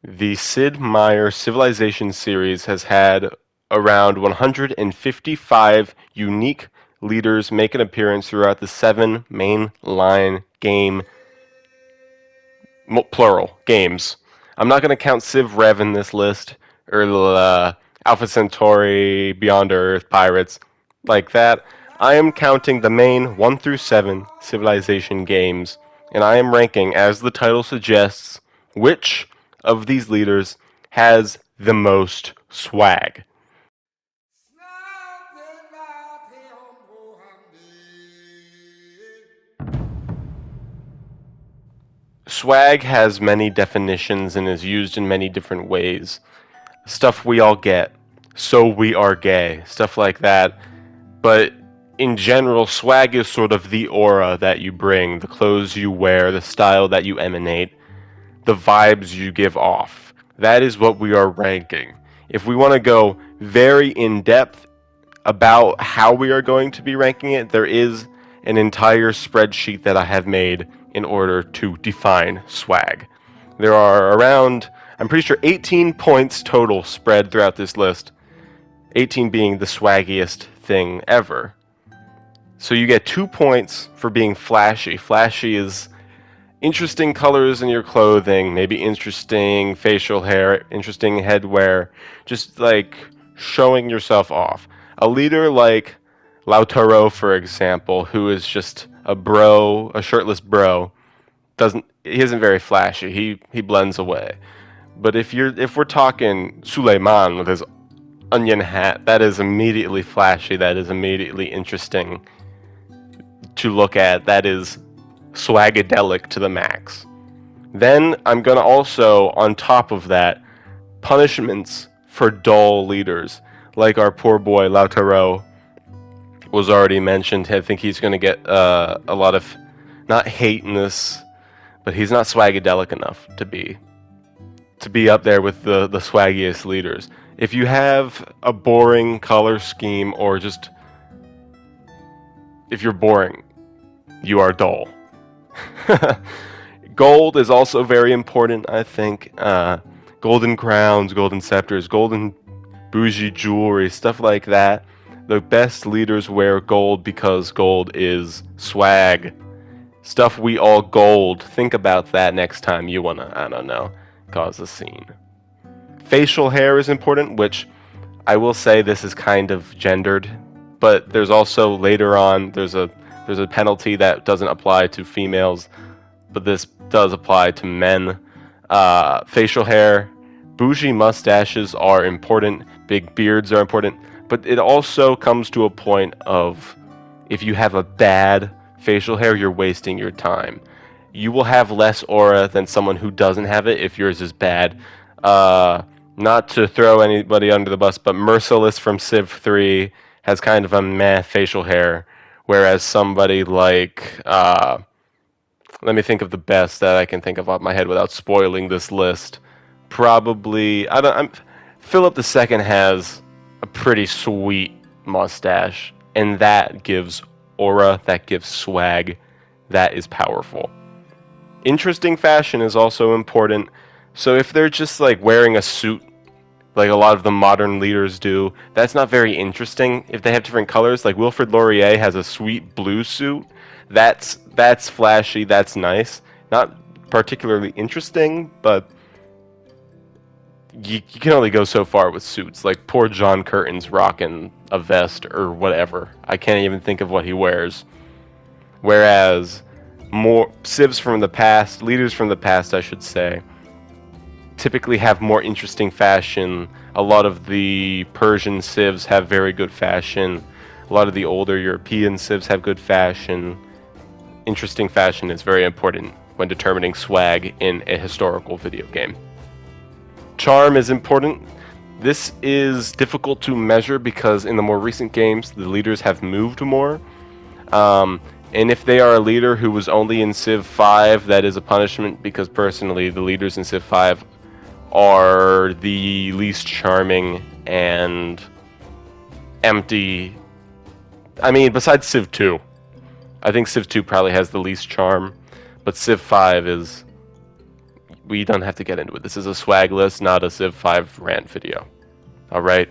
The Sid Meier Civilization series has had around 155 unique leaders make an appearance throughout the 7 mainline plural games. I'm not going to count Civ Rev in this list, or Alpha Centauri, Beyond Earth, Pirates, like that. I am counting the main 1 through 7 Civilization games, and I am ranking, as the title suggests, which of these leaders has the most swag. Swag has many definitions and is used in many different ways. Stuff we all get, so we are gay, stuff like that. But in general, swag is sort of the aura that you bring, the clothes you wear, the style that you emanate, the vibes you give off. That is what we are ranking. If we want to go very in depth about how we are going to be ranking it, there is an entire spreadsheet that I have made in order to define swag. There are around, I'm pretty sure, 18 points total spread throughout this list, 18 being the swaggiest thing ever. So you get 2 points for being flashy. Flashy is interesting colors in your clothing, maybe interesting facial hair, interesting headwear, just like showing yourself off. A leader like Lautaro, for example, who is just a bro, a shirtless bro, he isn't very flashy. He blends away. But if we're talking Suleiman with his onion hat, that is immediately flashy. That is immediately interesting to look at. That is swagadelic to the max. Then I'm gonna also, on top of that, punishments for dull leaders, like our poor boy Lautaro was already mentioned. I think he's gonna get a lot of, not hate in this, but he's not swagadelic enough to be up there with the swaggiest leaders. If you have a boring color scheme, or just if you're boring, you are dull. Gold is also very important, I think. Golden crowns, golden scepters, golden bougie jewelry, stuff like that. The best leaders wear gold because gold is swag. Stuff we all gold. Think about that next time you wanna, I don't know, cause a scene. Facial hair is important, which I will say this is kind of gendered, but there's also later on, there's a penalty that doesn't apply to females, but this does apply to men. Facial hair, bougie mustaches are important, big beards are important, but it also comes to a point of, if you have a bad facial hair, you're wasting your time. You will have less aura than someone who doesn't have it if yours is bad. Not to throw anybody under the bus, but Merciless from Civ 3 has kind of a meh facial hair, whereas somebody like, let me think of the best that I can think of off my head without spoiling this list. Probably, Philip II has a pretty sweet mustache, and that gives aura, that gives swag, that is powerful. Interesting fashion is also important. So if they're just like wearing a suit, like a lot of the modern leaders do, that's not very interesting. If they have different colors, like Wilfrid Laurier has a sweet blue suit, that's flashy, that's nice. Not particularly interesting, but you can only go so far with suits. Like poor John Curtin's rocking a vest or whatever. I can't even think of what he wears. Whereas more civs from the past, leaders from the past, I should say, typically have more interesting fashion. A lot of the Persian civs have very good fashion. A lot of the older European civs have good fashion. Interesting fashion is very important when determining swag in a historical video game. Charm is important. This is difficult to measure because in the more recent games, the leaders have moved more. And if they are a leader who was only in Civ 5, that is a punishment, because personally, the leaders in Civ 5 are the least charming and empty. I mean, besides Civ 2. I think Civ 2 probably has the least charm, but Civ 5 is we don't have to get into it. This is a swag list, not a Civ 5 rant video. Alright?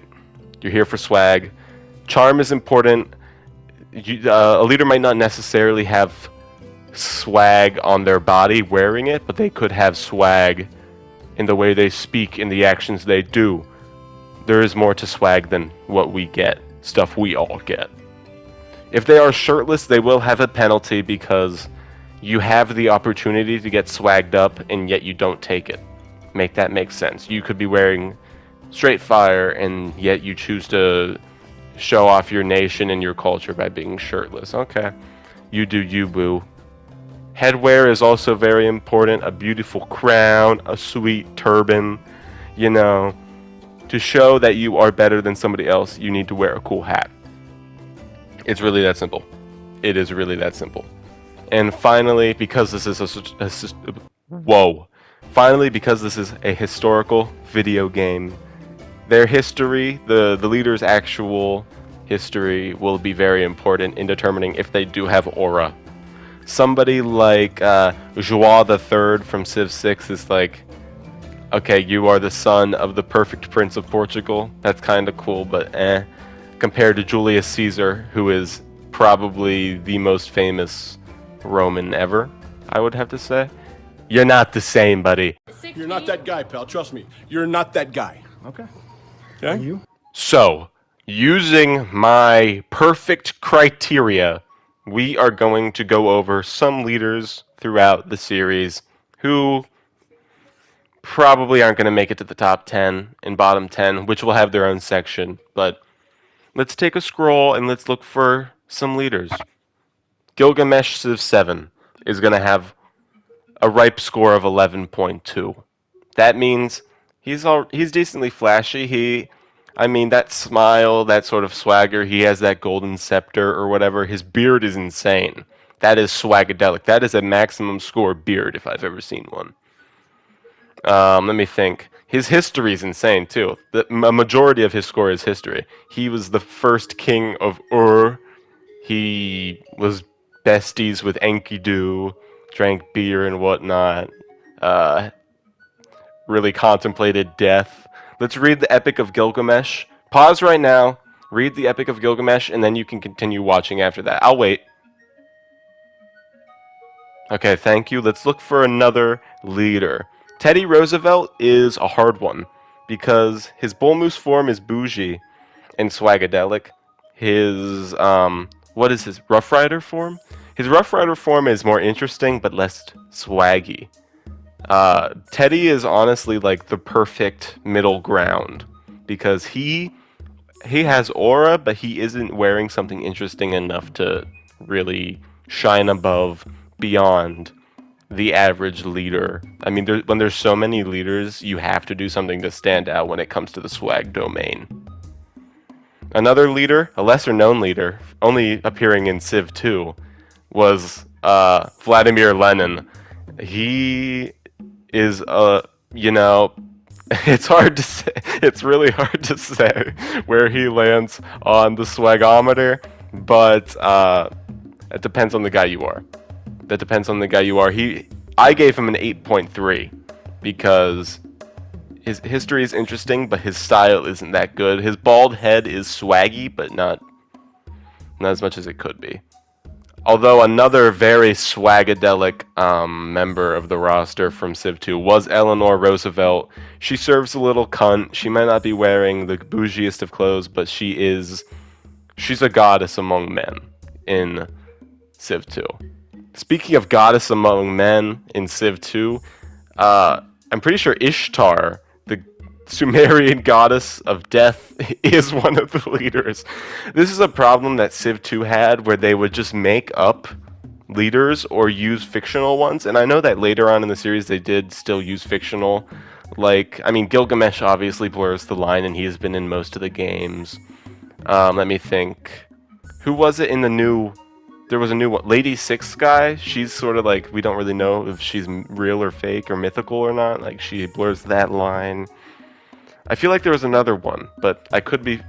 You're here for swag. Charm is important. A leader might not necessarily have swag on their body wearing it, but they could have swag in the way they speak, in the actions they do. There is more to swag than what we get, stuff we all get. If they are shirtless, they will have a penalty because you have the opportunity to get swagged up and yet you don't take it. Make that make sense. You could be wearing straight fire and yet you choose to show off your nation and your culture by being shirtless. Okay, you do you, boo. Headwear is also very important. A beautiful crown, a sweet turban. You know, to show that you are better than somebody else, you need to wear a cool hat. It's really that simple. It is really that simple. And finally, because this is finally, because this is a historical video game, their history, the leader's actual history, will be very important in determining if they do have aura. Somebody like JOAO III from Civ 6 is like, okay, you are the son of the perfect Prince of Portugal. That's kind of cool, but eh. Compared to Julius Caesar, who is probably the most famous Roman ever, I would have to say. You're not the same, buddy. 16? You're not that guy, pal. Trust me. You're not that guy. Okay. Okay. You? So, using my perfect criteria, we are going to go over some leaders throughout the series who probably aren't going to make it to the top 10 and bottom 10, which will have their own section, but let's take a scroll and let's look for some leaders. Gilgamesh Civ 7 is going to have a ripe score of 11.2. That means he's decently flashy. I mean, that smile, that sort of swagger, he has that golden scepter or whatever. His beard is insane. That is swagadelic. That is a maximum score beard if I've ever seen one. Let me think. His history is insane too. A majority of his score is history. He was the first king of Ur. He was besties with Enkidu, drank beer and whatnot. Really contemplated death. Let's read the Epic of Gilgamesh. Pause right now, read the Epic of Gilgamesh, and then you can continue watching after that. I'll wait. Okay, thank you. Let's look for another leader. Teddy Roosevelt is a hard one because his bull moose form is bougie and swagadelic. His, what is his Rough Rider form? His Rough Rider form is more interesting but less swaggy. Teddy is honestly like the perfect middle ground because he has aura, but he isn't wearing something interesting enough to really shine above beyond the average leader. I mean, when there's so many leaders, you have to do something to stand out when it comes to the swag domain. Another leader, a lesser known leader, only appearing in Civ 2, was Vladimir Lenin. He is you know, it's hard to say. It's really hard to say where he lands on the swagometer, but it depends on the guy you are. That depends on the guy you are. I gave him an 8.3 because his history is interesting, but his style isn't that good. His bald head is swaggy, but not as much as it could be. Although another very swagadelic member of the roster from Civ 2 was Eleanor Roosevelt. She serves a little cunt. She might not be wearing the bougiest of clothes, but she's a goddess among men in Civ 2. Speaking of goddess among men in Civ 2, I'm pretty sure Ishtar, the Sumerian goddess of death, is one of the leaders. This is a problem that Civ 2 had, where they would just make up leaders or use fictional ones, and I know that later on in the series they did still use fictional. Like, I mean, Gilgamesh obviously blurs the line, and he has been in most of the games. Let me think. Who was it in the new... There was a new one, Lady Six guy. She's sort of like, we don't really know if she's real or fake or mythical or not. Like, she blurs that line. I feel like there was another one, but I could be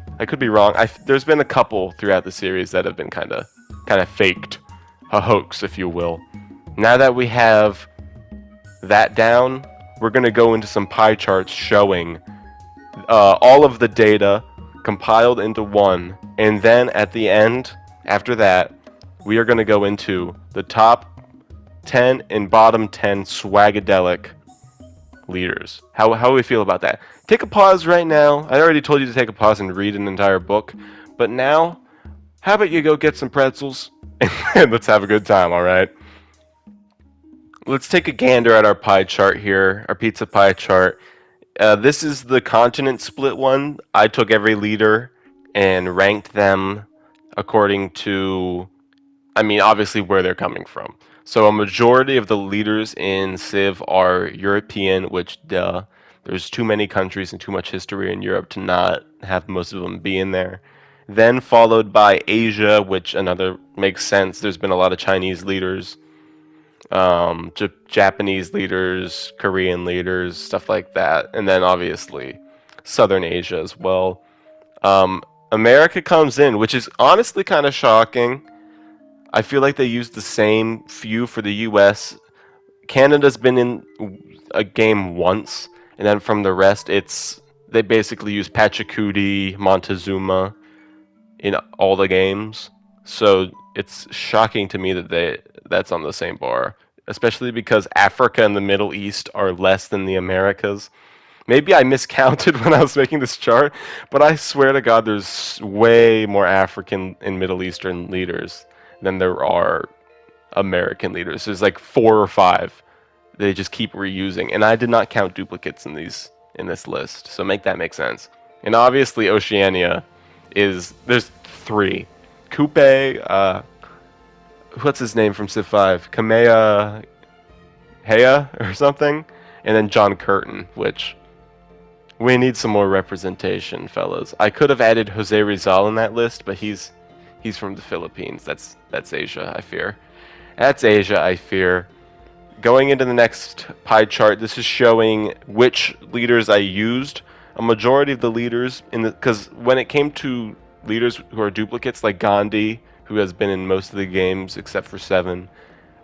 wrong. There's been a couple throughout the series that have been kind of faked, a hoax, if you will. Now that we have that down, we're going to go into some pie charts showing all of the data compiled into one, and then at the end, after that, we are going to go into the top 10 and bottom 10 swagadelic leaders. How do we feel about that? Take a pause right now. I already told you to take a pause and read an entire book, but now, how about you go get some pretzels and let's have a good time, alright? Let's take a gander at our pie chart here, our pizza pie chart. This is the continent split one. I took every leader and ranked them according to, I mean, obviously where they're coming from. So a majority of the leaders in Civ are European, which, duh, there's too many countries and too much history in Europe to not have most of them be in there. Then followed by Asia, which another makes sense. There's been a lot of Chinese leaders, Japanese leaders, Korean leaders, stuff like that. And then obviously Southern Asia as well. America comes in, which is honestly kind of shocking. I feel like they used the same few for the US. Canada's been in a game once, and then from the rest, they basically use Pachacuti, Montezuma in all the games. So it's shocking to me that that's on the same bar, especially because Africa and the Middle East are less than the Americas. Maybe I miscounted when I was making this chart, but I swear to God there's way more African and Middle Eastern leaders than there are American leaders. There's like 4 or 5. They just keep reusing, and I did not count duplicates in this list, so make that make sense. And obviously Oceania there's 3. Coupe, what's his name from Civ 5? Kamehameha or something? And then John Curtin, which we need some more representation, fellas. I could have added Jose Rizal in that list, but he's from the Philippines. That's Asia, I fear. That's Asia, I fear. Going into the next pie chart, this is showing which leaders I used. A majority of the leaders because when it came to leaders who are duplicates, like Gandhi, who has been in most of the games except for 7,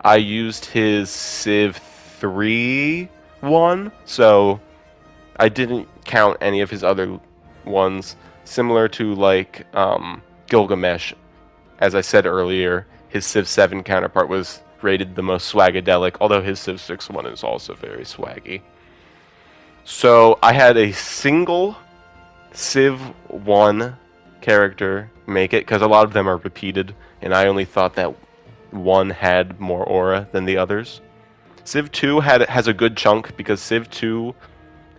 I used his Civ 3 one, so I didn't count any of his other ones. Similar to like Gilgamesh, as I said earlier, his Civ 7 counterpart was rated the most swagadelic, although his Civ 6 one is also very swaggy. So I had a single Civ 1 character make it, because a lot of them are repeated, and I only thought that one had more aura than the others. Civ 2 has a good chunk, because Civ 2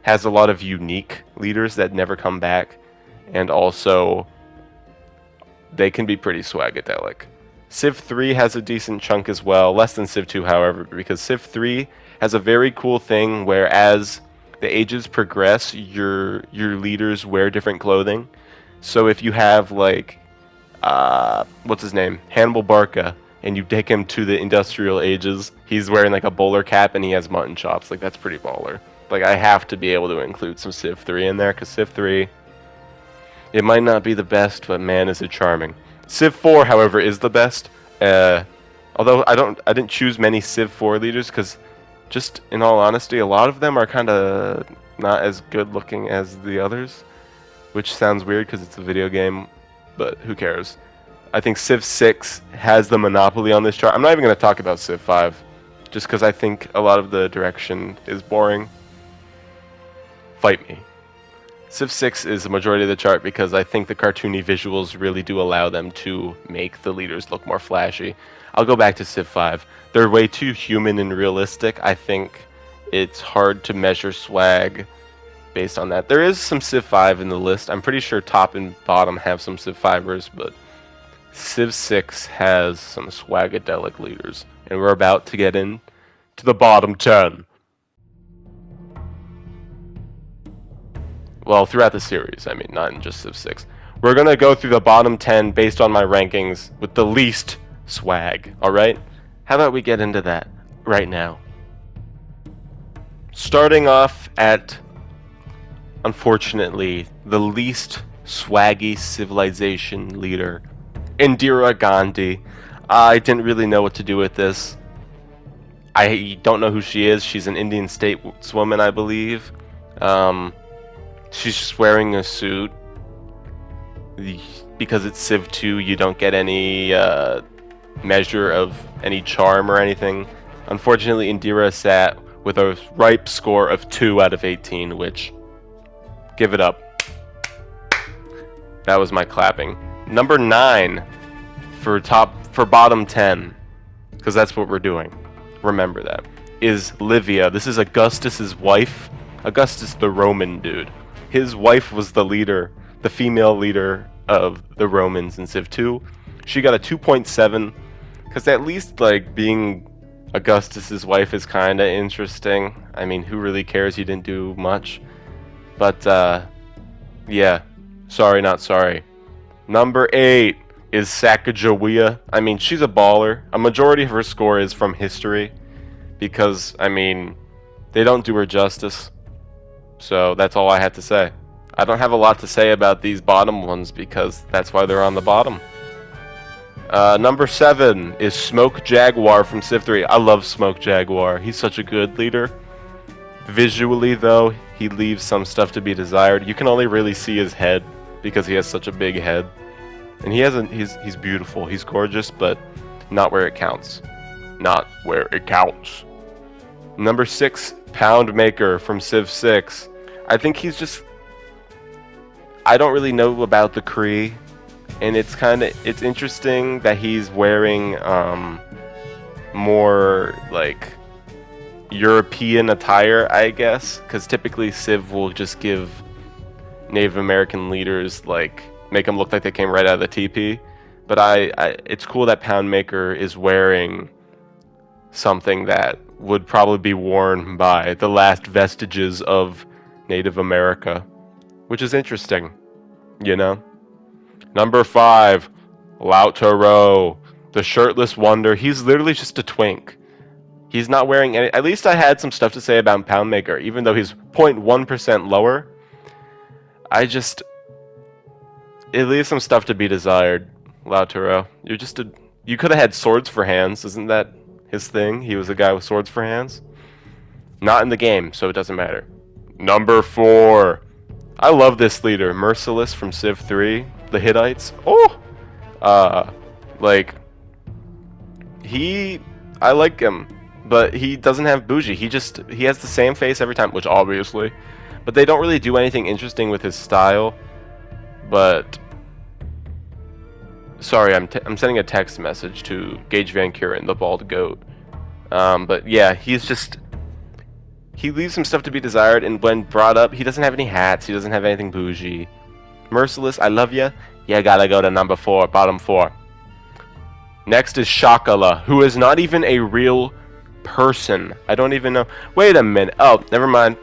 has a lot of unique leaders that never come back, and also they can be pretty swagadelic. Civ 3 has a decent chunk as well, less than Civ 2 however, because Civ 3 has a very cool thing where as the ages progress, your leaders wear different clothing. So if you have like, what's his name? Hannibal Barca, and you take him to the industrial ages, he's wearing like a bowler cap and he has mutton chops. Like, that's pretty baller. Like, I have to be able to include some Civ 3 in there, because Civ 3, it might not be the best, but man, is it charming. Civ 4, however, is the best. Although I didn't choose many Civ 4 leaders, because just in all honesty, a lot of them are kind of not as good looking as the others, which sounds weird because it's a video game, but who cares? I think Civ 6 has the monopoly on this chart. I'm not even going to talk about Civ 5, just because I think a lot of the direction is boring. Fight me. Civ 6 is the majority of the chart because I think the cartoony visuals really do allow them to make the leaders look more flashy. I'll go back to Civ 5. They're way too human and realistic. I think it's hard to measure swag based on that. There is some Civ 5 in the list. I'm pretty sure top and bottom have some Civ 5ers, but Civ 6 has some swagadelic leaders. And we're about to get in to the bottom 10. Well, throughout the series, I mean, not in just Civ 6. We're going to go through the bottom 10 based on my rankings with the least swag, alright? How about we get into that right now? Starting off at, unfortunately, the least swaggy civilization leader, Indira Gandhi. I didn't really know what to do with this. I don't know who she is. She's an Indian stateswoman, I believe. She's just wearing a suit. Because it's Civ 2, you don't get any measure of any charm or anything. Unfortunately, Indira sat with a ripe score of 2 out of 18, which, give it up. That was my clapping. Number 9 for bottom 10, because that's what we're doing. Remember that. Is Livia. This is Augustus's wife. Augustus, the Roman dude. His wife was the leader, the female leader of the Romans in Civ 2. She got a 2.7, because at least, like, being Augustus's wife is kind of interesting. I mean, who really cares? He didn't do much. But, yeah. Sorry, not sorry. Number 8 is Sacagawea. I mean, she's a baller. A majority of her score is from history, because, I mean, they don't do her justice. So that's all I had to say. I don't have a lot to say about these bottom ones, because that's why they're on the bottom. Number 7 is Smoke Jaguar from Civ 3. I love Smoke Jaguar. He's such a good leader. Visually, though, he leaves some stuff to be desired. You can only really see his head, because he has such a big head. And he's beautiful. He's gorgeous, but not where it counts. Not where it counts. Number 6, Pound Maker from Civ 6. I think he's just... I don't really know about the Kree, and it's interesting that he's wearing more like European attire, I guess, because typically Civ will just give Native American leaders, like, make them look like they came right out of the TP. But it's cool that Pound Maker is wearing something that would probably be worn by the last vestiges of Native America, which is interesting, you know? Number 5, Lautaro, the shirtless wonder. He's literally just a twink. He's not wearing any... At least I had some stuff to say about Pound Maker, even though he's 0.1% lower. It leaves some stuff to be desired, Lautaro. You could have had swords for hands. Isn't that his thing? He was a guy with swords for hands. Not in the game, so it doesn't matter. Number 4. I love this leader, Merciless from Civ 3, the Hittites. Oh! I like him, but he doesn't have bougie. He has the same face every time, which obviously, but they don't really do anything interesting with his style. But sorry, I'm sending a text message to Gage Van Kuren, the bald goat. But yeah, he leaves some stuff to be desired, and when brought up, he doesn't have any hats, he doesn't have anything bougie. Merciless, I love ya. You gotta go to number 4, bottom 4. Next is Shakala, who is not even a real person. I don't even know. Wait a minute. Oh, never mind.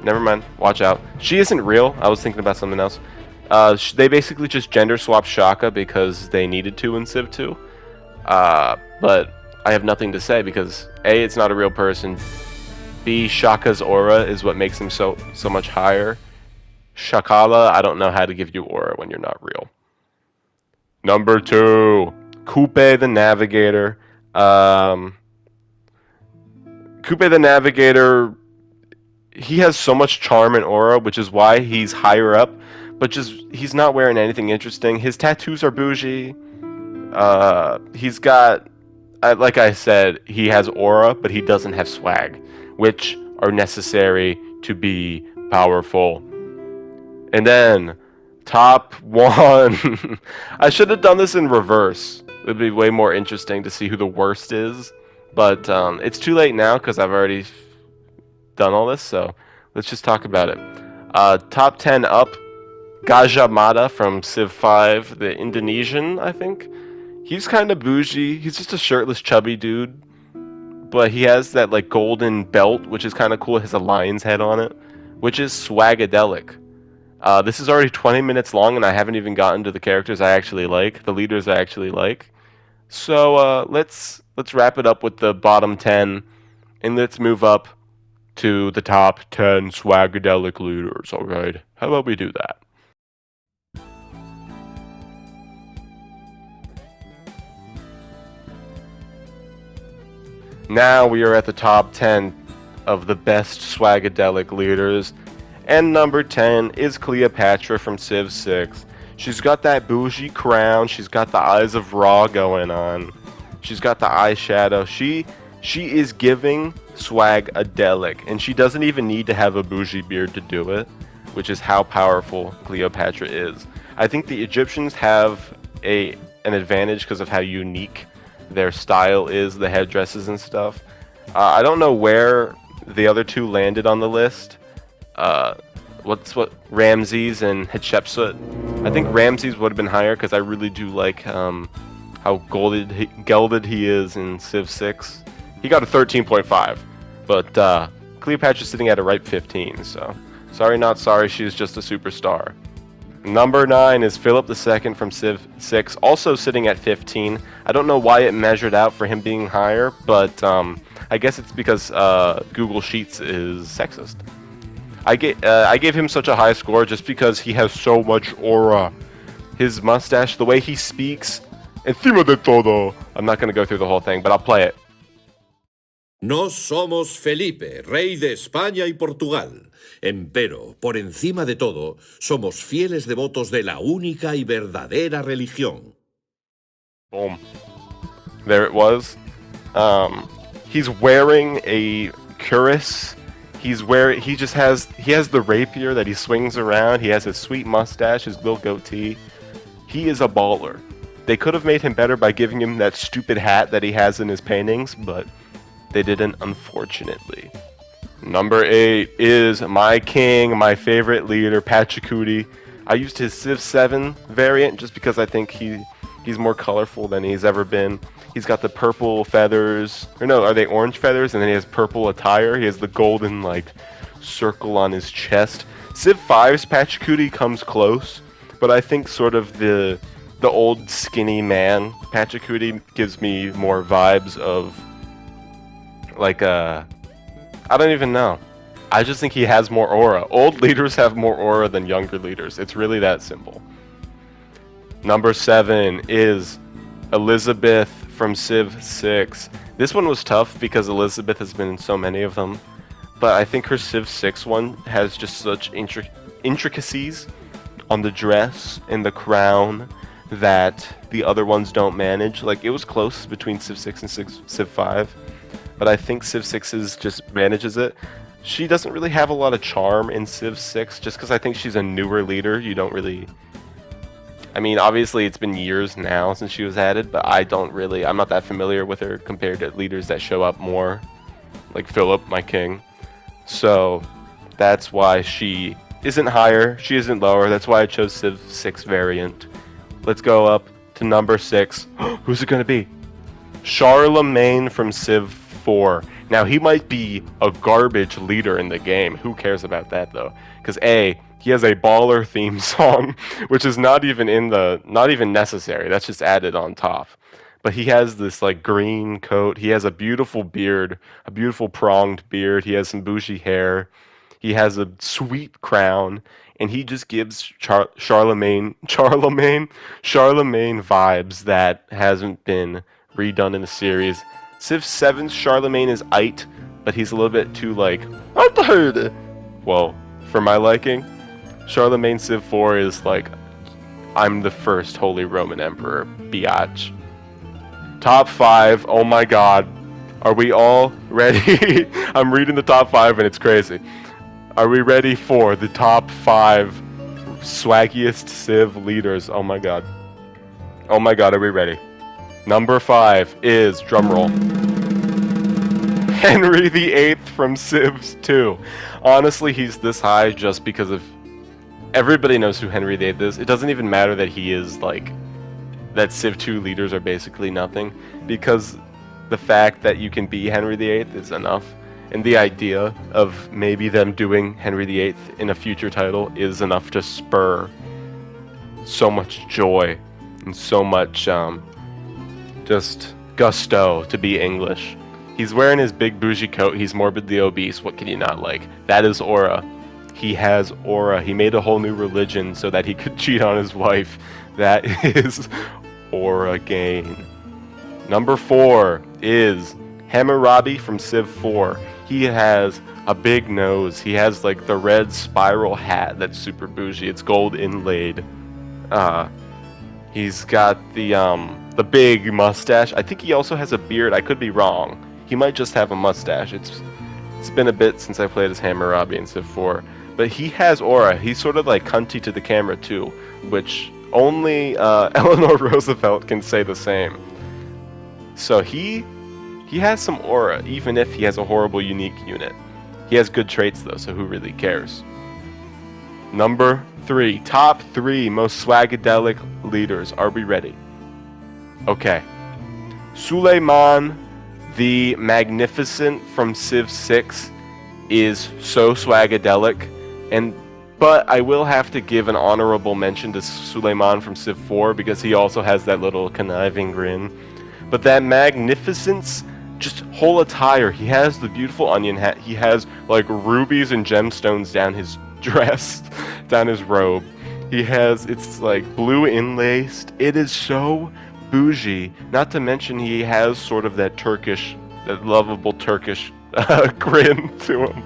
Watch out. She isn't real. I was thinking about something else. They basically just gender swapped Shaka because they needed to in Civ 2. But I have nothing to say because A, it's not a real person. B, Shaka's aura is what makes him so much higher. Shakala, I don't know how to give you aura when you're not real. Number 2, Coupe the Navigator. Coupe the Navigator, he has so much charm and aura, which is why he's higher up, but he's not wearing anything interesting. His tattoos are bougie. He's got, like I said, he has aura, but he doesn't have swag, which are necessary to be powerful. And then, top 1. I should have done this in reverse. It would be way more interesting to see who the worst is. But it's too late now because I've already done all this, so let's just talk about it. Top 10 up, Gajah Mada from Civ 5, the Indonesian, I think. He's kind of bougie. He's just a shirtless, chubby dude. But he has that like golden belt, which is kind of cool. It has a lion's head on it, which is swagadelic. This is already 20 minutes long, and I haven't even gotten to the characters I actually like, the leaders I actually like. So let's wrap it up with the bottom 10, and let's move up to the top 10 swagadelic leaders. All right, how about we do that? Now we are at the top 10 of the best swagadelic leaders. And number 10 is Cleopatra from Civ 6. She's got that bougie crown. She's got the eyes of Ra going on. She's got the eyeshadow. She is giving swagadelic. And she doesn't even need to have a bougie beard to do it, which is how powerful Cleopatra is. I think the Egyptians have an advantage because of how unique their style is, the headdresses and stuff. I don't know where the other two landed on the list. What Ramses and Hatshepsut. I think Ramses would have been higher because I really do like how gelded he is in Civ 6. He got a 13.5, but Cleopatra's sitting at a ripe 15. So sorry, not sorry. She's just a superstar. Number 9 is Philip II from Civ 6, also sitting at 15. I don't know why it measured out for him being higher, but I guess it's because Google Sheets is sexist. I gave him such a high score just because he has so much aura. His mustache, the way he speaks, encima de todo. I'm not going to go through the whole thing, but I'll play it. Nos somos Felipe, rey de España y Portugal. Empero, por encima de todo, somos fieles devotos de la única y verdadera religión. Boom. There it was. He's wearing a cuirass. He has the rapier that he swings around. He has his sweet mustache, his little goatee. He is a baller. They could have made him better by giving him that stupid hat that he has in his paintings, but they didn't, unfortunately. Number 8 is my king, my favorite leader, Pachacuti. I used his Civ 7 variant just because I think he's more colorful than he's ever been. He's got the purple feathers, or no, are they orange feathers? And then he has purple attire. He has the golden, like, circle on his chest. Civ 5's Pachacuti comes close, but I think sort of the old skinny man Pachacuti gives me more vibes of, like, I don't even know. I just think he has more aura. Old leaders have more aura than younger leaders. It's really that simple. Number 7 is Elizabeth from Civ 6. This one was tough because Elizabeth has been in so many of them, but I think her Civ 6 one has just such intricacies on the dress and the crown that the other ones don't manage. Like, it was close between Civ 6 and Civ 5, but I think Civ 6 just manages it. She doesn't really have a lot of charm in Civ 6 just because I think she's a newer leader. You don't really... I mean, obviously it's been years now since she was added, but I'm not that familiar with her compared to leaders that show up more, like Philip, my king. So that's why she isn't higher, she isn't lower. That's why I chose Civ 6 variant. Let's go up to number 6. Who's it going to be? Charlemagne from Civ 4. Now, he might be a garbage leader in the game. Who cares about that, though? Because A, he has a baller theme song, which is not even necessary. That's just added on top. But he has this, like, green coat. He has a beautiful beard, a beautiful pronged beard. He has some bougie hair. He has a sweet crown, and he just gives Charlemagne vibes that hasn't been redone in the series. Civ 7's Charlemagne is aight, but he's a little bit too, like, well, for my liking. Charlemagne Civ 4 is like, I'm the first Holy Roman Emperor, biatch. Top 5, oh my god. Are we all ready? I'm reading the top 5 and it's crazy. Are we ready for the top 5 swaggiest Civ leaders? Oh my god. Oh my god, are we ready? Number 5 is, drumroll, Henry VIII from Civ 2. Honestly, he's this high just because of... Everybody knows who Henry VIII is. It doesn't even matter that he is, like... that Civ 2 leaders are basically nothing. Because the fact that you can be Henry VIII is enough. And the idea of maybe them doing Henry VIII in a future title is enough to spur so much joy and so much, just gusto to be English. He's wearing his big bougie coat. He's morbidly obese. What can you not like? That is aura. He has aura. He made a whole new religion so that he could cheat on his wife. That is aura gain. Number 4 is Hammurabi from Civ 4. He has a big nose. He has like the red spiral hat that's super bougie. It's gold inlaid. He's got the big mustache. I think he also has a beard. I could be wrong. He might just have a mustache. It's been a bit since I played as Hammurabi in Civ 4. But he has aura. He's sort of like cunty to the camera too, which only Eleanor Roosevelt can say the same. So he has some aura, even if he has a horrible unique unit. He has good traits though, so who really cares? Number 3. Top 3 most swagadelic leaders. Are we ready? Okay. Suleiman the Magnificent from Civ 6 is so swagadelic, but I will have to give an honorable mention to Suleiman from Civ 4 because he also has that little conniving grin. But that magnificence, just whole attire, he has the beautiful onion hat, he has like rubies and gemstones down his dress, down his robe. He has, it's like blue inlaced. It is so bougie. Not to mention he has sort of that Turkish, that lovable Turkish grin to him.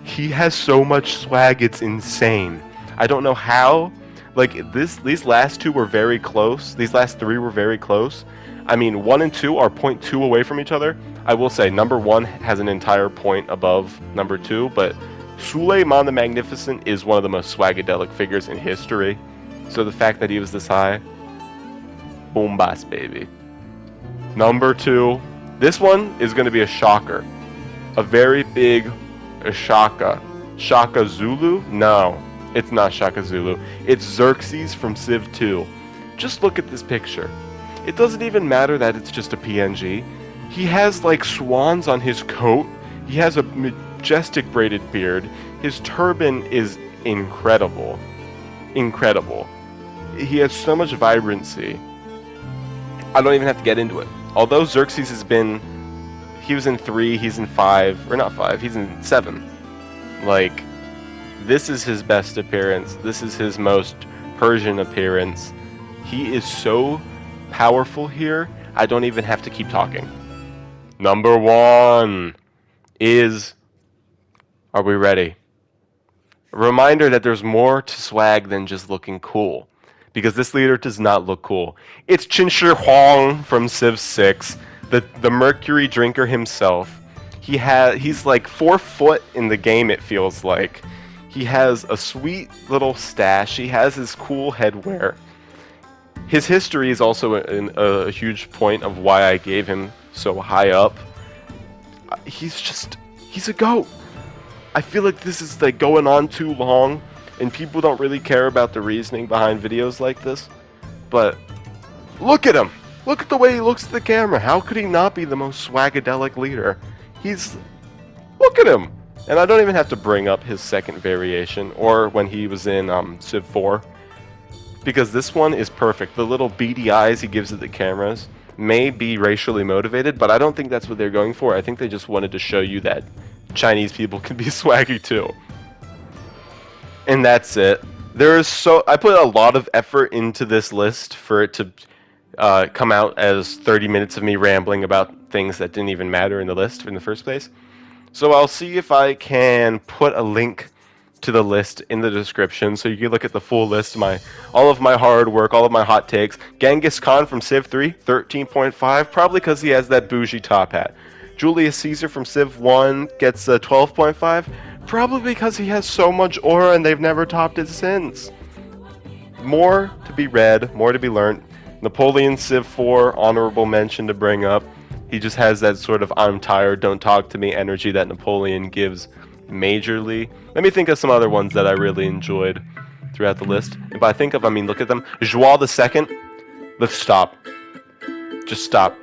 He has so much swag, it's insane. I don't know how. Like these last two were very close. These last three were very close. I mean, 1 and 2 are 0.2 away from each other. I will say number 1 has an entire point above number 2, but Suleiman the Magnificent is one of the most swagadelic figures in history. So the fact that he was this high, boom boss baby. Number 2, this one is going to be a shocker. A very big Ashoka. Shaka Zulu? No, it's not Shaka Zulu. It's Xerxes from Civ 2. Just look at this picture. It doesn't even matter that it's just a PNG. He has like swans on his coat. He has a majestic braided beard. His turban is incredible. Incredible. He has so much vibrancy. I don't even have to get into it. Although Xerxes has been... He was in 3, he's in 5. Or not 5, he's in 7. Like, this is his best appearance. This is his most Persian appearance. He is so powerful here, I don't even have to keep talking. Number 1 is... Are we ready? A reminder that there's more to swag than just looking cool. Because this leader does not look cool. It's QIN Shi Huang from Civ 6, the Mercury drinker himself. He's like 4 foot in the game, it feels like. He has a sweet little stash. He has his cool headwear. His history is also a huge point of why I gave him so high up. He's a goat. I feel like this is like going on too long, and people don't really care about the reasoning behind videos like this. But look at him. Look at the way he looks at the camera. How could he not be the most swagadelic leader? Look at him. And I don't even have to bring up his second variation, or when he was in Civ 4. Because this one is perfect. The little beady eyes he gives at the cameras may be racially motivated, but I don't think that's what they're going for. I think they just wanted to show you that Chinese people can be swaggy too. And that's it. I put a lot of effort into this list for it to come out as 30 minutes of me rambling about things that didn't even matter in the list in the first place. So I'll see if I can put a link to the list in the description so you can look at the full list, all of my hard work, all of my hot takes. Genghis Khan from Civ 3, 13.5, probably because he has that bougie top hat. Julius Caesar from Civ 1 gets a 12.5, probably because he has so much aura and they've never topped it since. More to be read, more to be learned. Napoleon Civ 4, honorable mention to bring up. He just has that sort of I'm tired, don't talk to me energy that Napoleon gives majorly. Let me think of some other ones that I really enjoyed throughout the list. And by think of, I mean look at them. Joao II. Let's stop. Just stop.